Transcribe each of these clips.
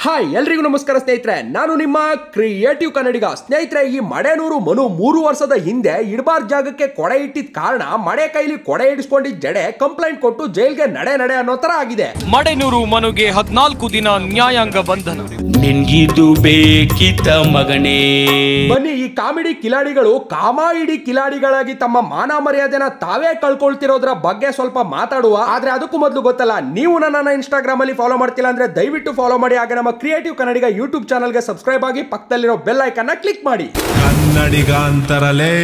Hi ಎಲ್ರಿಗೂ ನಮಸ್ಕಾರ ಸ್ನೇಹಿತರೆ, ನಾನು ನಿಮ್ಮ ಕ್ರಿಯೇಟಿವ್ ಕನ್ನಡಿಗ. ಸ್ನೇಹಿತರೆ, ಈ ಮಡೆನೂರು ಮನು 3 ವರ್ಷದ ಹಿಂದೆ ಇಡಬಾರ್ದು ಜಾಗಕ್ಕೆ ಕೊಡೆ ಇಟ್ಟಿದ್ದ ಕಾರಣ ಮಡೆ ಕೈಲಿ ಕೊಡೆ ಹಿಡಿಸ್ಕೊಂಡಿದ್ದ ಜಡೆ ಕಂಪ್ಲೇಂಟ್ ಕೊಟ್ಟು ಜೈಲ್ಗೆ ನಡೆ ಅನ್ನೋ ತರ ಆಗಿದೆ. ಮಡೆನೂರು ಮನುಗೆ 14 ದಿನ ನ್ಯಾಯಾಂಗ ಬಂಧನ. ನಿನ್ಗಿದು ಬೇಕಿತ್ತ ಮಗನೇ? ಬನ್ನಿ, ಈ ಕಾಮಿಡಿ ಕಿಲಾಡಿಗಳು ಕಾಮಾಯಿಡಿ ಕಿಲಾಡಿಗಳಾಗಿ ತಮ್ಮ ಮಾನ ಮರ್ಯಾದೆನ ತಾವೇ ಕಳ್ಕೊಳ್ತಿರೋದ್ರ ಬಗ್ಗೆ ಸ್ವಲ್ಪ ಮಾತಾಡುವ. ಆದ್ರೆ ಅದಕ್ಕೂ ಮೊದಲು ಗೊತ್ತಲ್ಲ, ನೀವು ನನ್ನ ಇನ್ಸ್ಟಾಗ್ರಾಮ್ ಅಲ್ಲಿ ಫಾಲೋ ಮಾಡ್ತಿಲ್ಲ ಅಂದ್ರೆ ದಯವಿಟ್ಟು ಫಾಲೋ ಮಾಡಿ. ಹಾಗೆ ನಮ್ಮ ಕ್ರಿಯೇಟಿವ್ ಕನ್ನಡಿಗ ಯೂಟ್ಯೂಬ್ ಚಾನಲ್ಗೆ ಸಬ್ಸ್ಕ್ರೈಬ್ ಆಗಿ ಪಕ್ಕದಲ್ಲಿರೋ ಬೆಲ್ ಐಕಾನ್ ನ ಕ್ಲಿಕ್ ಮಾಡಿ. ಕನ್ನಡಿಗ ಅಂತರಲೇ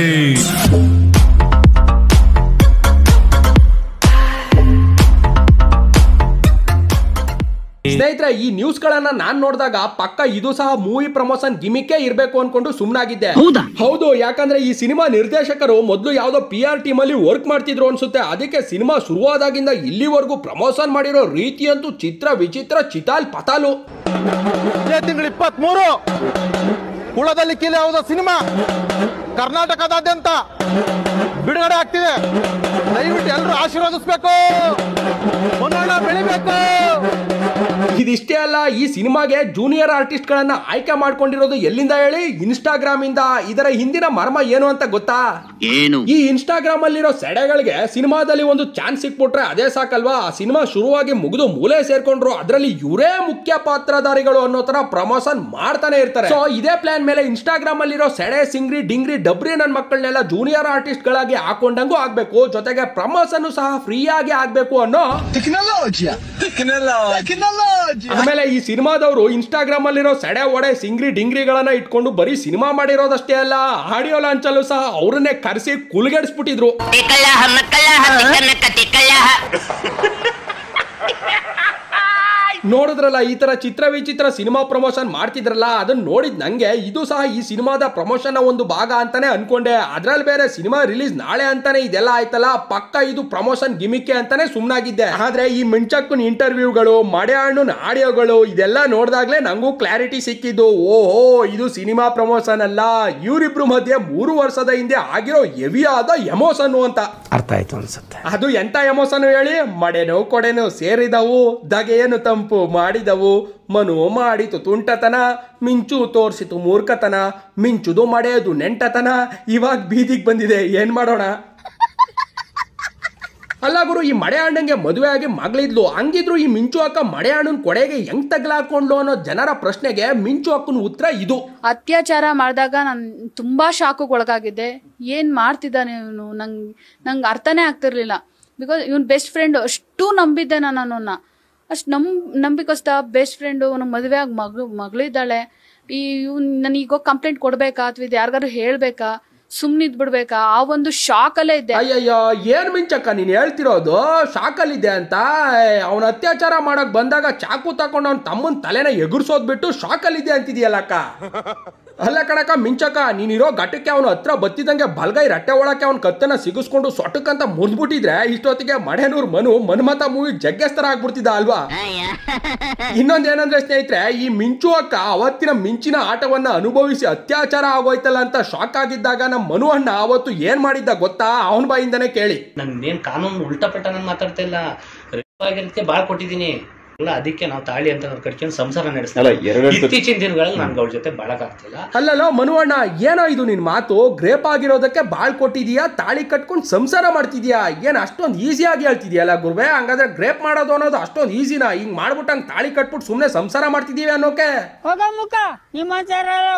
ಸ್ನೇಹಿತರೆ, ಈ ನ್ಯೂಸ್ ಗಳನ್ನ ನಾನ್ ನೋಡಿದಾಗ ಪಕ್ಕ ಇದು ಸಹ ಮೂವಿ ಪ್ರಮೋಷನ್ ಗಿಮಿಕ್ಕೇ ಇರಬೇಕು ಅನ್ಕೊಂಡು ಸುಮ್ನಾಗಿದ್ದೆ. ಹೌದು, ಯಾಕಂದ್ರೆ ಈ ಸಿನಿಮಾ ನಿರ್ದೇಶಕರು ಮೊದಲು ಯಾವ್ದೋ PR ಟೀಮ್ ಅಲ್ಲಿ ವರ್ಕ್ ಮಾಡ್ತಿದ್ರು ಅನ್ಸುತ್ತೆ. ಅದಕ್ಕೆ ಸಿನಿಮಾ ಶುರುವಾದಾಗಿಂದ ಇಲ್ಲಿವರೆಗೂ ಪ್ರಮೋಷನ್ ಮಾಡಿರೋ ರೀತಿ ಅಂತೂ ಚಿತ್ರ ವಿಚಿತ್ರ, ಚಿತಾಲ್ ಪತಾಲು. ತಿಂಗಳು 23 ಕುಳದಲ್ಲಿ ಕೀಲೆ ಯಾವುದೋ ಸಿನಿಮಾ ಕರ್ನಾಟಕದಾದ್ಯಂತ ಬಿಡುಗಡೆ ಆಗ್ತಿದೆ. ದಯವಿಟ್ಟು ಎಲ್ಲರೂ ಆಶೀರ್ವದಿಸಬೇಕು, ಬೆಳಿಬೇಕು. ಇದಿಷ್ಟೇ ಅಲ್ಲ, ಈ ಸಿನಿಮಾಗೆ ಜೂನಿಯರ್ ಆರ್ಟಿಸ್ಟ್ ಗಳನ್ನ ಆಯ್ಕೆ ಮಾಡ್ಕೊಂಡಿರೋದು ಎಲ್ಲಿಂದ ಹೇಳಿ? ಇನ್ಸ್ಟಾಗ್ರಾಮ್ ಇಂದ. ಇದರ ಹಿಂದಿನ ಮರ್ಮ ಏನು ಅಂತ ಗೊತ್ತಾ? ಏನು? ಈ ಇನ್ಸ್ಟಾಗ್ರಾಮ್ ಅಲ್ಲಿರೋ ಸೆಡೆಗಳಿಗೆ ಸಿನಿಮಾದಲ್ಲಿ ಒಂದು ಚಾನ್ಸ್ ಸಿಕ್ಬಿಟ್ರೆ ಅದೇ ಸಾಕಲ್ವಾ? ಆ ಸಿನಿಮಾ ಶುರುವಾಗಿ ಮುಗಿದು ಮೂಲೆ ಸೇರ್ಕೊಂಡ್ರು ಅದರಲ್ಲಿ ಇವರೇ ಮುಖ್ಯ ಪಾತ್ರಧಾರಿಗಳು ಅನ್ನೋ ತರ ಪ್ರಮೋಷನ್ ಮಾಡ್ತಾನೆ ಇರ್ತಾರೆ. ಸೊ ಇದೇ ಪ್ಲಾನ್ ಮೇಲೆ ಇನ್ಸ್ಟಾಗ್ರಾಮ್ ಅಲ್ಲಿರೋ ಸೆಡೆ, ಸಿಂಗ್ರಿ, ಡಿಂಗ್ರಿ, ಡಬ್ರಿ ನನ್ನ ಮಕ್ಕಳನ್ನೆಲ್ಲ ಜೂನಿಯರ್ ಆರ್ಟಿಸ್ಟ್ ಗಳಾಗಿ ಹಾಕೊಂಡಂಗೂ ಆಗ್ಬೇಕು, ಜೊತೆಗೆ ಪ್ರಮೋಷನ್ ಸಹ ಫ್ರೀ ಆಗಿ ಆಗ್ಬೇಕು ಅನ್ನೋ ಆಮೇಲೆ ಈ ಸಿನಿಮಾದವರು ಇನ್ಸ್ಟಾಗ್ರಾಮ್ ಅಲ್ಲಿರೋ ಸೆಡೆ, ಒಡೆ, ಸಿಂಗ್ರಿ, ಡಿಂಗ್ರಿಗಳನ್ನ ಇಟ್ಕೊಂಡು ಬರೀ ಸಿನಿಮಾ ಮಾಡಿರೋದಷ್ಟೇ ಅಲ್ಲ, ಆಡಿಯೋ ಲಾಂಚ್ ಅಲ್ಲೂ ಸಹ ಅವ್ರನ್ನೇ ಕರೆಸಿ ಕುಲ್ಗೆಡಿಸ್ಬಿಟ್ಟಿದ್ರು. ನೋಡಿದ್ರಲ್ಲ, ಈ ತರ ಚಿತ್ರ ವಿಚಿತ್ರ ಸಿನಿಮಾ ಪ್ರಮೋಷನ್ ಮಾಡ್ತಿದ್ರಲ್ಲ, ಅದನ್ನ ನೋಡಿದ್ ನಂಗೆ ಇದು ಸಹ ಈ ಸಿನಿಮಾದ ಪ್ರಮೋಷನ್ ಒಂದು ಭಾಗ ಅಂತಾನೆ ಅನ್ಕೊಂಡೆ. ಅದ್ರಲ್ಲಿ ಬೇರೆ ಸಿನಿಮಾ ರಿಲೀಸ್ ನಾಳೆ ಅಂತಾನೆ ಇದೆಲ್ಲ ಆಯ್ತಲ್ಲ, ಪಕ್ಕ ಇದು ಪ್ರಮೋಷನ್ ಗಿಮಿಕ್ಕೆ ಅಂತಾನೆ ಸುಮ್ನಾಗಿದ್ದೆ. ಆದ್ರೆ ಈ ಮಿಂಚಕ್ಕನ್ ಇಂಟರ್ವ್ಯೂಗಳು, ಮಡೆ ಹಣ್ಣನ್ ಆಡಿಯೋಗಳು ಇದೆಲ್ಲ ನೋಡಿದಾಗ್ಲೇ ನಂಗೂ ಕ್ಲಾರಿಟಿ ಸಿಕ್ಕಿದ್ದು. ಓಹೋ, ಇದು ಸಿನಿಮಾ ಪ್ರಮೋಷನ್ ಅಲ್ಲ, ಇವರಿಬ್ರು ಮಧ್ಯೆ 3 ವರ್ಷದ ಹಿಂದೆ ಆಗಿರೋ ಹೆವಿಯಾದ ಎಮೋಷನ್ ಅಂತ ಅರ್ಥ ಆಯ್ತು ಅನ್ಸುತ್ತೆ. ಅದು ಎಂತ ಎಮೋಷನ್ ಹೇಳಿ? ಮಡೆನೋ ಕೊಡೆನೋ ಸೇರಿದವು, ದಗೆಯನ್ನು ತಂಪು ಮಾಡಿದವು, ಮನು ಮಾಡಿತು ತುಂಟತನ, ಮಿಂಚು ತೋರಿಸಿತು ಮೂರ್ಖತನ, ಮಿಂಚುದು ಮಡೆಯದು ನೆಂಟತನ. ಇವಾಗ ಬೀದಿಗೆ ಬಂದಿದೆ, ಏನ್ ಮಾಡೋಣ? ಅಲ್ಲ ಗುರು, ಈ ಮಡೆ ಹಣ್ಣಂಗೆ ಮದುವೆ ಆಗಿ ಮಗಳಿದ್ಲು, ಹಂಗಿದ್ರು ಈ ಮಿಂಚು ಅಕ್ಕ ಮಡೆ ಹಣ್ಣನ್ ಕೊಡೆಗೆ ಹೆಂಗ್ ತಗ್ಲಾಕೊಂಡ್ಲು ಅನ್ನೋ ಜನರ ಪ್ರಶ್ನೆಗೆ ಮಿಂಚು ಅಕ್ಕನ ಉತ್ತರ ಇದು. ಅತ್ಯಾಚಾರ ಮಾಡಿದಾಗ ನಾನು ತುಂಬಾ ಶಾಕಿಗೆ ಒಳಗಾಗಿದ್ದೆ. ಏನ್ ಮಾಡ್ತಿದ್ದಾನೆ ಇವನು, ನಂಗೆ ಅರ್ಥನೇ ಆಗ್ತಿರ್ಲಿಲ್ಲ. ಬಿಕಾಸ್ ಇವನ್ ಬೆಸ್ಟ್ ಫ್ರೆಂಡ್, ಅಷ್ಟು ನಂಬಿದ್ದೆ ನಾನು ಅವನನ್ನ. ಅಷ್ಟು ನಂಬಿಕೋಸ್ತ ಬೆಸ್ಟ್ ಫ್ರೆಂಡು, ನಮ್ಮ ಮದುವೆ ಆಗಿ ಮಗಳಿದ್ದಾಳೆ. ನನಗೀಗ ಕಂಪ್ಲೇಂಟ್ ಕೊಡ್ಬೇಕಾ ಅಥವಾ ಇದು ಯಾರಿಗಾರು ಹೇಳ್ಬೇಕಾ, ಸುಮ್ನಿದ್ ಬಿಡ್ಬೇಕಾ, ಆ ಒಂದು ಶಾಕ್ ಅಲ್ಲೇ ಇದ್ದೆ. ಅಯ್ಯಯ್ಯೋ, ಏನ್ ಮಿಂಚಕ್ಕ ನೀನ್ ಹೇಳ್ತಿರೋದು? ಶಾಕಲ್ಲಿದ್ದೆ ಅಂತ? ಅವನ ಅತ್ಯಾಚಾರ ಮಾಡಕ್ ಬಂದಾಗ ಚಾಕು ತಕೊಂಡು ಅವ್ನ ತಮ್ಮನ್ ತಲೆನ ಎಗುರ್ಸೋದ್ ಬಿಟ್ಟು ಶಾಕಲ್ಲಿದ್ದೆ ಅಂತಿದ್ಯಲ್ಲಕ್ಕ. ಅಲ್ಲ ಕಣಕ್ಕ ಮಿಂಚಕ್ಕ, ನೀನಿರೋ ಘಟಕ್ಕೆ ಅವನು ಹತ್ರ ಬತ್ತಿದಂಗೆ ಬಲ್ಗೈ ರಟ್ಟೆ ಒಳಕ್ಕೆ ಅವ್ನ ಕತ್ತನ್ನ ಸಿಗಿಸ್ಕೊಂಡು ಸೊಟಕ್ಕಂತ ಮುರಿದ್ಬಿಟ್ಟಿದ್ರೆ ಇಷ್ಟೊತ್ತಿಗೆ ಮಡೆನೂರು ಮನು ಮನ್ಮಥ ಮೂವಿ ಜಗ್ಗೆಸ್ತರ ಆಗ್ಬಿಡ್ತಿದ್ದ ಅಲ್ವಾ? ಇನ್ನೊಂದೇನಂದ್ರೆ ಸ್ನೇಹಿತರೆ, ಈ ಮಿಂಚು ಅಕ್ಕ ಅವತ್ತಿನ ಮಿಂಚಿನ ಆಟವನ್ನ ಅನುಭವಿಸಿ ಅತ್ಯಾಚಾರ ಆಗೋಯ್ತಲ್ಲ ಅಂತ ಶಾಕ್ ಆಗಿದ್ದಾಗ ನಮ್ಮ ಮನು ಅಣ್ಣ ಅವತ್ತು ಏನ್ ಮಾಡಿದ್ದ ಗೊತ್ತಾ? ಅವನ ಬಾಯಿಂದನೇ ಕೇಳಿ. ನನ್ನೇನ್ ಕಾನೂನು ಉಲ್ಟಾ ಪಟ್ಟ ನಾನು ಮಾತಾಡ್ತಾ ಇಲ್ಲ, ರೇಪ್ ಬಾಳ್ ಕೊಟ್ಟಿದ್ದೀನಿ ಅಲ್ಲ, ಅದಕ್ಕೆ ನಾವು ತಾಳಿ ಅಂತ ಕಟ್ಕೊಂಡು ಸಂಸಾರ ನಡೆಸ್ತಾರೆ. ಇತ್ತೀಚಿನ ದಿನಗಳಲ್ಲಿ ನನ್ಗೆ ಅವ್ರ ಜೊತೆ ಬಾಳಕಾಗ್ತಿಲ್ಲ. ಅಲ್ಲಲ್ಲ ಮನು ಅಣ್ಣ, ಏನೋ ಇದು ನಿನ್ ಮಾತು? ಗ್ರೇಪ್ ಆಗಿರೋದಕ್ಕೆ ಬಾಳ್ ಕೊಟ್ಟಿದ್ಯಾ, ತಾಳಿ ಕಟ್ಕೊಂಡು ಸಂಸಾರ ಮಾಡ್ತಿದ್ಯಾ? ಏನ್ ಅಷ್ಟೊಂದು ಈಸಿಯಾಗಿ ಹೇಳ್ತಿದ್ಯಲ್ಲ ಗುರುವೆ? ಹಂಗಾದ್ರೆ ಗ್ರೇಪ್ ಮಾಡೋದು ಅನ್ನೋದು ಅಷ್ಟೊಂದು ಈಸಿನಾ? ಹಿಂಗ್ ಮಾಡ್ಬಿಟ್ಟಂಗ್ ತಾಳಿ ಕಟ್ಬಿಟ್ಟು ಸುಮ್ನೆ ಸಂಸಾರ ಮಾಡ್ತಿದೀವಿ ಅನ್ನೋಕೆ?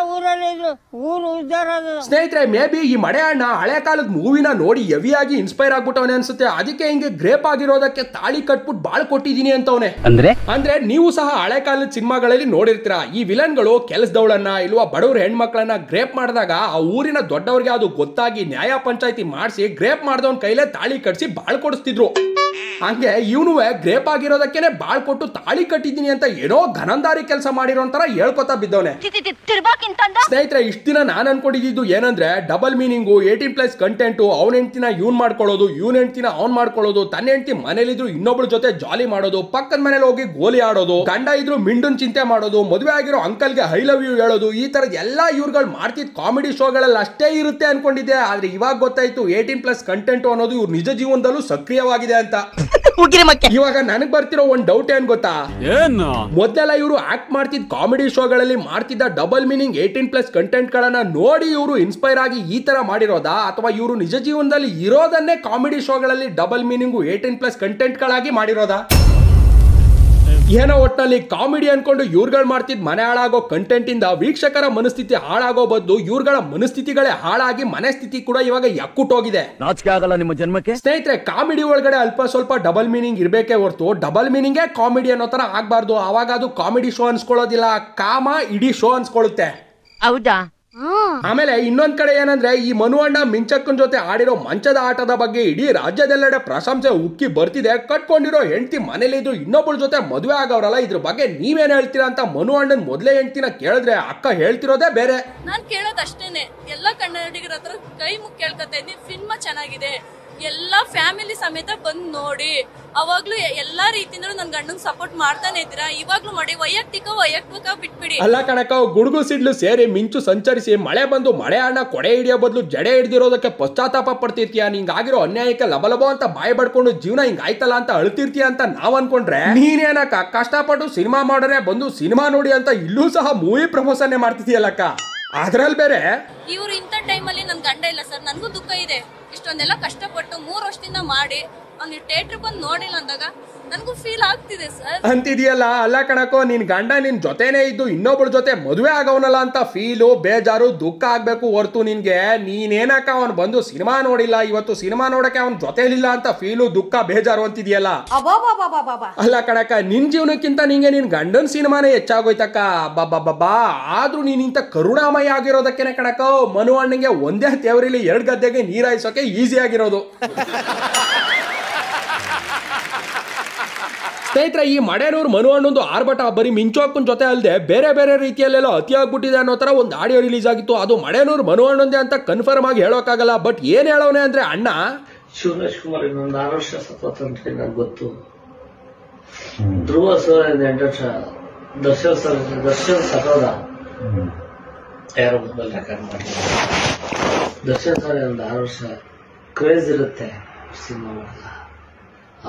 ಸ್ನೇಹಿತರೆ, ಮೇ ಬಿ ಈ ಮಡೆ ಅಣ್ಣ ಹಳೆ ಕಾಲದ ಮೂವಿನ ನೋಡಿ ಹೆವಿಯಾಗಿ ಇನ್ಸ್ಪೈರ್ ಆಗ್ಬಿಟ್ಟವನೇ ಅನ್ಸುತ್ತೆ. ಅದಕ್ಕೆ ಹಿಂಗೆ ಗ್ರೇಪ್ ಆಗಿರೋದಕ್ಕೆ ತಾಳಿ ಕಟ್ಬಿಟ್ಟು ಬಾಳ್ ಕೊಟ್ಟಿದೀನಿ ಅಂತವನೇ. ಅಂದ್ರೆ ನೀವು ಸಹ ಹಳೆ ಕಾಲದ ಸಿನಿಮಾಗಳಲ್ಲಿ ನೋಡಿರ್ತೀರಾ, ಈ ವಿಲನ್ಗಳು ಕೆಲಸದವಳನ್ನ ಇಲ್ವಾ ಬಡವ್ರ ಹೆಣ್ಮಕ್ಳನ್ನ ಗ್ರೇಪ್ ಮಾಡಿದಾಗ ಆ ಊರಿನ ದೊಡ್ಡವ್ರಿಗೆ ಅದು ಗೊತ್ತಾಗಿ ನ್ಯಾಯ ಪಂಚಾಯತಿ ಮಾಡಿಸಿ ಗ್ರೇಪ್ ಮಾಡಿದವನ್ ಕೈಲೇ ತಾಳಿ ಕಟ್ಸಿ ಬಾಳ್ ಕೊಡಿಸ್ತಿದ್ರು. ಹಂಗೆ ಇವನು ಗ್ರೇಪ್ ಆಗಿರೋದಕ್ಕೇನೆ ಬಾಳ್ ಕೊಟ್ಟು ತಾಳಿ ಕಟ್ಟಿದ್ದೀನಿ ಅಂತ ಏನೋ ಘನಂದಾರಿ ಕೆಲಸ ಮಾಡಿರೋ ತರ ಹೇಳ್ಕೊತಾ ಬಿದ್ದವನೆ. ಸ್ನೇಹಿತರೆ, ಇಷ್ಟ ದಿನ ನಾನು ಅನ್ಕೊಂಡಿದ್ದು ಏನಂದ್ರೆ ಡಬಲ್ ಮೀನಿಂಗು, 18+ ಕಂಟೆಂಟು, ಅವನ ಹೆಂಡ್ತಿನ ಇವ್ನ್ ಮಾಡ್ಕೊಳ್ಳೋದು, ಇವನ್ ಹೆಂಡ್ತಿನ ಅವ್ನ್ ಮಾಡ್ಕೊಳ್ಳೋದು, ತನ್ನ ಹೆಂಡ್ತಿ ಮನೇಲಿದ್ರು ಇನ್ನೊಬ್ಳ ಜೊತೆ ಜಾಲಿ ಮಾಡೋದು, ಪಕ್ಕದ ಮನೇಲಿ ಹೋಗಿ ಗೋಲಿ ಆಡೋದು, ಗಂಡ ಇದ್ರು ಮಿಂಡನ್ ಚಿಂತೆ ಮಾಡೋದು, ಮದುವೆ ಆಗಿರೋ ಅಂಕಲ್ಗೆ ಐ ಲವ್ ಯು ಹೇಳೋದು, ಈ ತರದ ಎಲ್ಲಾ ಇವ್ರುಗಳು ಮಾಡ್ತಿದ್ ಕಾಮಿಡಿ ಶೋಗಳಲ್ಲಿ ಅಷ್ಟೇ ಇರುತ್ತೆ ಅನ್ಕೊಂಡಿದ್ದೆ. ಆದ್ರೆ ಇವಾಗ ಗೊತ್ತಾಯ್ತು 18+ ಕಂಟೆಂಟ್ ಅನ್ನೋದು ಇವ್ರ ನಿಜ ಜೀವನದಲ್ಲೂ ಸಕ್ರಿಯವಾಗಿದೆ ಅಂತ. ಇವಾಗ ನನಗ್ ಬರ್ತಿರೋ ಒಂದ್ ಡೌಟ್ ಏನ್ ಗೊತ್ತಾ, ಮೊದಲೆಲ್ಲ ಇವರು ಆಕ್ಟ್ ಮಾಡ್ತಿದ್ದ ಕಾಮಿಡಿ ಶೋಗಳಲ್ಲಿ ಮಾಡ್ತಿದ್ದ ಡಬಲ್ ಮೀನಿಂಗ್ 18+ ಕಂಟೆಂಟ್ ಗಳನ್ನ ನೋಡಿ ಇವರು ಇನ್ಸ್ಪೈರ್ ಆಗಿ ಈ ತರ ಮಾಡಿರೋದಾ, ಅಥವಾ ಇವರು ನಿಜ ಜೀವನದಲ್ಲಿ ಇರೋದನ್ನೇ ಕಾಮಿಡಿ ಶೋಗಳಲ್ಲಿ ಡಬಲ್ ಮೀನಿಂಗು 18+ ಕಂಟೆಂಟ್ ಗಳಾಗಿ ಮಾಡಿರೋದಾ? ಏನೋ ಒಟ್ಟಿನಲ್ಲಿ ಕಾಮಿಡಿ ಅನ್ಕೊಂಡು ಇವ್ರುಗಳು ಮಾಡ್ತಿದ್ ಮನೆ ಹಾಳಾಗೋ ಕಂಟೆಂಟ್ ಇಂದ ವೀಕ್ಷಕರ ಮನಸ್ಥಿತಿ ಹಾಳಾಗೋ ಬದಲು ಇವ್ರುಗಳ ಮನಸ್ಥಿತಿಗಳೇ ಹಾಳಾಗಿ ಮನೆ ಸ್ಥಿತಿ ಕೂಡ ಇವಾಗ ಯಕ್ಕುಟ್ಟೋಗಿದೆ. ನಾಚಿಕೆ ಆಗಲ್ಲ ನಿಮ್ಮ ಜನ್ಮಕ್ಕೆ? ಸ್ನೇಹಿತರೆ, ಕಾಮಿಡಿ ಒಳಗಡೆ ಅಲ್ಪ ಸ್ವಲ್ಪ ಡಬಲ್ ಮೀನಿಂಗ್ ಇರ್ಬೇಕೇ ಹೊರತು ಡಬಲ್ ಮೀನಿಂಗೇ ಕಾಮಿಡಿ ಅನ್ನೋ ತರ ಆಗ್ಬಾರ್ದು. ಅವಾಗ ಅದು ಕಾಮಿಡಿ ಶೋ ಅನ್ಸ್ಕೊಳ್ಳೋದಿಲ್ಲ, ಕಾಮ ಇಡೀ ಶೋ ಅನ್ಸ್ಕೊಳ್ಳುತ್ತೆ. ಹೌದಾ? ಆಮೇಲೆ ಇನ್ನೊಂದ್ ಕಡೆ ಏನಂದ್ರೆ, ಈ ಮನು ಅಣ್ಣ ಮಿಂಚಕ್ಕನ್ ಜೊತೆ ಆಡಿರೋ ಮಂಚದ ಆಟದ ಬಗ್ಗೆ ಇಡೀ ರಾಜ್ಯದೆಲ್ಲೆಡೆ ಪ್ರಶಂಸೆ ಉಕ್ಕಿ ಬರ್ತಿದೆ. ಕಟ್ಕೊಂಡಿರೋ ಹೆಂಡತಿ ಮನೇಲಿದ್ದು ಇನ್ನೊಬ್ಬಳ ಜೊತೆ ಮದುವೆ ಆಗವ್ರಲ್ಲ, ಇದ್ರ ಬಗ್ಗೆ ನೀವೇನ್ ಹೇಳ್ತೀರಾ ಅಂತ ಮನು ಅಣ್ಣನ್ ಮೊದ್ಲೇ ಹೆಂಡತಿನ ಕೇಳಿದ್ರೆ ಅಕ್ಕ ಹೇಳ್ತಿರೋದೇ ಬೇರೆ. ನಾನ್ ಕೇಳೋದಷ್ಟೇನೆ, ಎಲ್ಲಾ ಕನ್ನಡಿಗರ ಹತ್ರ ಕೈ ಮುಗಿ ಕೇಳ್ಕೊತಾ ಇದ್ದೀನಿ, ಸಿನಿಮಾ ಚೆನ್ನಾಗಿದೆ, ಎಲ್ಲಾ ಫ್ಯಾಮಿಲಿ ಸಮೇತ ಬಂದ್ ನೋಡಿ. ಅವಾಗ್ಲೂ ಎಲ್ಲಾ ರೀತಿಯಿಂದಲೂ ನನ್ ಗಂಡಂಗ್ ಸಪೋರ್ಟ್ ಮಾಡ್ತಾನೆ ಇದ್ದೀರಾ, ಇವಾಗ್ಲೂ ಮಾಡಿ. ವೈಯಕ್ತಿಕ ಬಿಟ್ಬಿಡಿ. ಅಲ್ಲ ಕಣಕ, ಗುಡುಗು ಸಿಡ್ಲು ಸೇರಿ ಮಿಂಚು ಸಂಚರಿಸಿ ಮಳೆ ಬಂದು ಮಳೆ ಅಣ್ಣ ಕೊಡೆ ಹಿಡಿಯೋ ಬದಲು ಜಡೆ ಹಿಡ್ದಿರೋದಕ್ಕೆ ಪಶ್ಚಾತ್ತಾಪ ಪಡ್ತಿರ್ತೀಯ. ನಿಂಗಾಗಿರೋ ಅನ್ಯಾಯಕ್ಕೆ ಲಬಲಬೋ ಅಂತ ಬಾಯಿ ಬಡ್ಕೊಂಡು ಜೀವನ ಹಿಂಗಾಯ್ತಲ್ಲ ಅಂತ ಅಳ್ತಿರ್ತೀಯ ಅಂತ ನಾವ್ ಅನ್ಕೊಂಡ್ರೆ, ನೀನೇನಕ್ಕ ಕಷ್ಟಪಟ್ಟು ಸಿನಿಮಾ ಮಾಡೋರೆ ಬಂದು ಸಿನಿಮಾ ನೋಡಿ ಅಂತ ಇಲ್ಲೂ ಸಹ ಮೂವಿ ಪ್ರಮೋಷನ್ ಮಾಡ್ತಿದ್ಯಲ್ಲಕ್ಕ. ಅದ್ರಲ್ಲಿ ಬೇರೆ ಇವ್ರು ಇಂಥ ಟೈಮಲ್ಲಿ ನನ್ ಗಂಡ ಇಲ್ಲ ಸರ್, ನನ್ಗೂ ದುಃಖ ಇದೆ. ಇಷ್ಟೊಂದೆಲ್ಲ ಕಷ್ಟಪಟ್ಟು 3 ವರ್ಷದಿಂದ ಮಾಡಿ ಅವ್ನು ಥಿಯೇಟರ್ ಬಂದು ನೋಡಿಲ್ಲ ಅಂದಾಗ ನನಗೂ ಫೀಲ್ ಆಗ್ತಿದೆ ಸರ್ ಅಂತಿದೆಯಲ್ಲ. ಅಲ್ಲ ಕಣಕೋ, ನಿನ್ ಗಂಡ ನಿನ್ ಜೊತೆನೇ ಇದ್ದು ಇನ್ನೊಬ್ಬಳ ಜೊತೆ ಮದುವೆ ಆಗವನಲ್ಲ ಅಂತ ಫೀಲು, ಬೇಜಾರು, ದುಃಖ ಆಗ್ಬೇಕು ಹೊರ್ತು ನಿನ್ಗೆ ನೀನೇನಕ್ಕ ಅವನ್ ಬಂದು ಸಿನಿಮಾ ನೋಡಿಲ್ಲ, ಇವತ್ತು ಸಿನಿಮಾ ನೋಡಕ್ಕೆ ಅವನ್ ಜೊತೆಲಿಲ್ಲ ಅಂತ ಫೀಲು, ದುಃಖ, ಬೇಜಾರು ಅಂತಿದೆಯಲ್ಲ. ಅಲ್ಲ ಕಣಕ, ನಿನ್ ಜೀವನಕ್ಕಿಂತ ನಿಂಗೆ ನಿನ್ ಗಂಡನ್ ಸಿನಿಮಾನೇ ಹೆಚ್ಚಾಗೋಯ್ತಕ್ಕ. ಬಾಬಾ, ಆದ್ರೂ ನೀನ್ ಇಂತ ಕರುಣಾಮಯ ಆಗಿರೋದಕ್ಕೇನೆ ಕಣಕ ಮನು ಅಣ್ಣಂಗೆ ಒಂದೇ ತೇವರಿಲಿ 2 ಗದ್ದೆಗೆ ನೀರಾಯಿಸೋಕೆ ಈಸಿ ಆಗಿರೋದು. ಸ್ನೇಹಿತರೆ, ಈ ಮಡೇನೂರು ಮನು ಅಣ್ಣಂದು ಆರ್ಭಟ ಬರೀ ಮಿಂಚೋಕ್ಕನ್ ಜೊತೆ ಅಲ್ಲದೆ ಬೇರೆ ಬೇರೆ ರೀತಿಯಲ್ಲೆಲ್ಲ ಅತಿ ಆಗ್ಬಿಟ್ಟಿದೆ ಅನ್ನೋ ತರ ಒಂದು ಆಡಿಯೋ ರಿಲೀಸ್ ಆಗಿತ್ತು. ಅದು ಮಡೇನೂರು ಮನು ಅಣ್ಣಂದೇ ಅಂತ ಕನ್ಫರ್ಮ್ ಆಗಿ ಹೇಳೋಕ್ಕಾಗಲ್ಲ. ಬಟ್ ಏನ್ ಹೇಳೋನೆ ಅಂದ್ರೆ, ಅಣ್ಣ ಶಿವರಾಜ್ ಕುಮಾರ್ ಇನ್ನೊಂದು 6 ವರ್ಷ ಸತ್ತೋತಂತ ನನಗೆ ಗೊತ್ತು. ಧ್ರುವ ಸರ್ 8 ವರ್ಷ, ದರ್ಶನ್ ಸತ್ತೋದ, ಯಾರೋ ಮೊಬೈಲ್ ರೆಕಾರ್ಡ್ ಮಾಡಿದ್ರು. ದರ್ಶನ್ ಸರ್ ಒಂದು 6 ವರ್ಷ ಕ್ರೇಜ್ ಇರುತ್ತೆ, ಸಿನಿಮಾ ಮಾಡಲ್ಲ.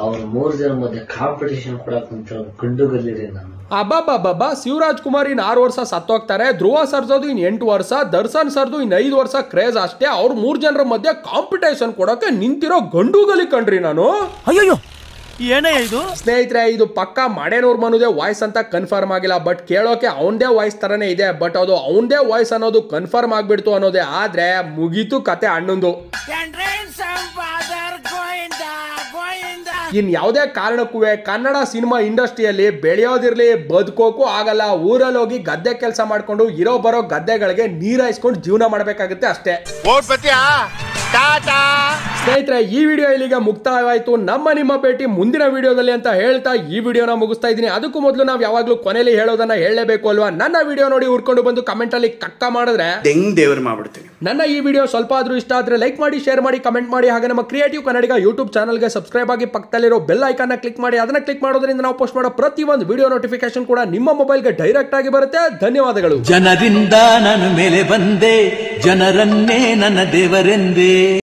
ಅವ್ರ 3 ಜನ ಮಧ್ಯೆ ಕಾಂಪಿಟೇಷನ್ ಕೊಡಕ್ಕಂತ ಗಂಡುಗಲ್ಲಿರಿ ನಾನು. ಅಬ್ಬಬ್ಬಬ್ಬ, ಶಿವರಾಜ್ ಕುಮಾರ್ ಇನ್ 6 ವರ್ಷ ಸತ್ತೋಗ್ತಾರೆ, ಧ್ರುವ ಸರ್ಜೋದು ಇನ್ 8 ವರ್ಷ, ದರ್ಶನ್ ಸರ್ದು ಇನ್ 5 ವರ್ಷ ಕ್ರೇಜ್ ಅಷ್ಟೇ. ಅವ್ರ 3 ಜನರ ಮಧ್ಯೆ ಕಾಂಪಿಟೇಷನ್ ಕೊಡಕ್ಕೆ ನಿಂತಿರೋ ಗಂಡುಗಲಿ ಕಂಡ್ರಿ ನಾನು. ಅಯ್ಯೋ ಏನೇ ಇದು? ಸ್ನೇಹಿತರೆ, ಇದು ಪಕ್ಕ ಮಡೇನೂರ್ ಮನುದೇ ವಾಯ್ಸ್ ಅಂತ ಕನ್ಫರ್ಮ್ ಆಗಿಲ್ಲ. ಬಟ್ ಕೇಳೋಕೆ ಅವನದೇ ವಾಯ್ಸ್ ತರನೇ ಇದೆ. ಬಟ್ ಅದು ಅವನದೇ ವಾಯ್ಸ್ ಅನ್ನೋದು ಕನ್ಫರ್ಮ್ ಆಗ್ಬಿಡ್ತು ಅನ್ನೋದೇ ಆದ್ರೆ ಮುಗೀತು ಕತೆ ಅಣ್ಣಂದು. ಇನ್ ಯಾವುದೇ ಕಾರಣಕ್ಕೂ ಕನ್ನಡ ಸಿನಿಮಾ ಇಂಡಸ್ಟ್ರಿಯಲ್ಲಿ ಬೆಳೆಯೋದಿರ್ಲಿ ಬದುಕೋಕು ಆಗಲ್ಲ. ಊರಲ್ಲಿ ಹೋಗಿ ಗದ್ದೆ ಕೆಲಸ ಮಾಡ್ಕೊಂಡು ಇರೋ ಬರೋ ಗದ್ದೆಗಳಿಗೆ ನೀರಾಯಿಸ್ಕೊಂಡು ಜೀವನ ಮಾಡ್ಬೇಕಾಗುತ್ತೆ ಅಷ್ಟೇ. ಸ್ನೇಹಿತರೆ, ಈ ವಿಡಿಯೋ ಇಲ್ಲಿಗೆ ಮುಕ್ತಾಯವಾಯಿತು. ನಿಮ್ಮ ಭೇಟಿ ಮುಂದಿನ ವಿಡಿಯೋದಲ್ಲಿ ಅಂತ ಹೇಳ್ತಾ ಈ ವಿಡಿಯೋನ ಮುಗಿಸ್ತಾ ಇದ್ದೀನಿ. ಅದಕ್ಕೂ ಮೊದಲು ನಾವು ಯಾವಾಗ್ಲೂ ಕೊನೆಯಲ್ಲಿ ಹೇಳೋದನ್ನ ಹೇಳಲೇಬೇಕು ಅಲ್ವಾ? ನನ್ನ ವಿಡಿಯೋ ನೋಡಿ ಹುಡ್ಕೊಂಡು ಬಂದು ಕಮೆಂಟ್ ಅಲ್ಲಿ ಕಕ್ಕ ಮಾಡಿದ್ರೆ ದೇವ್ರು ಮಾಡ್ಬಿಡ್ತೀನಿ. ನನ್ನ ಈ ವಿಡಿಯೋ ಸ್ವಲ್ಪ ಆದ್ರೂ ಇಷ್ಟ ಆದ್ರೆ ಲೈಕ್ ಮಾಡಿ, ಶೇರ್ ಮಾಡಿ, ಕಮೆಂಟ್ ಮಾಡಿ. ಹಾಗೆ ನಮ್ಮ ಕ್ರಿಯೇಟಿವ್ ಕನ್ನಡಿಗ ಯೂಟ್ಯೂಬ್ ಚಾನಲ್ಗೆ ಸಬ್ಸ್ಕ್ರೈಬ್ ಆಗಿ ಪಕ್ಕದಲ್ಲಿರೋ ಬೆಲ್ ಐಕಾನ್ ಕ್ಲಿಕ್ ಮಾಡಿ. ಅದನ್ನ ಕ್ಲಿಕ್ ಮಾಡೋದ್ರಿಂದ ನಾವು ಪೋಸ್ಟ್ ಮಾಡೋ ಪ್ರತಿಯೊಂದು ವಿಡಿಯೋ ನೋಟಿಫಿಕೇಶನ್ ಕೂಡ ನಿಮ್ಮ ಮೊಬೈಲ್ಗೆ ಡೈರೆಕ್ಟ್ ಆಗಿ ಬರುತ್ತೆ. ಧನ್ಯವಾದಗಳು. ಜನರಿಂದ ನಾನು ಮೇಲೆ ಬಂದೆ, ಜನರನ್ನೇ ನನ್ನ ದೇವರೆಂದೇ.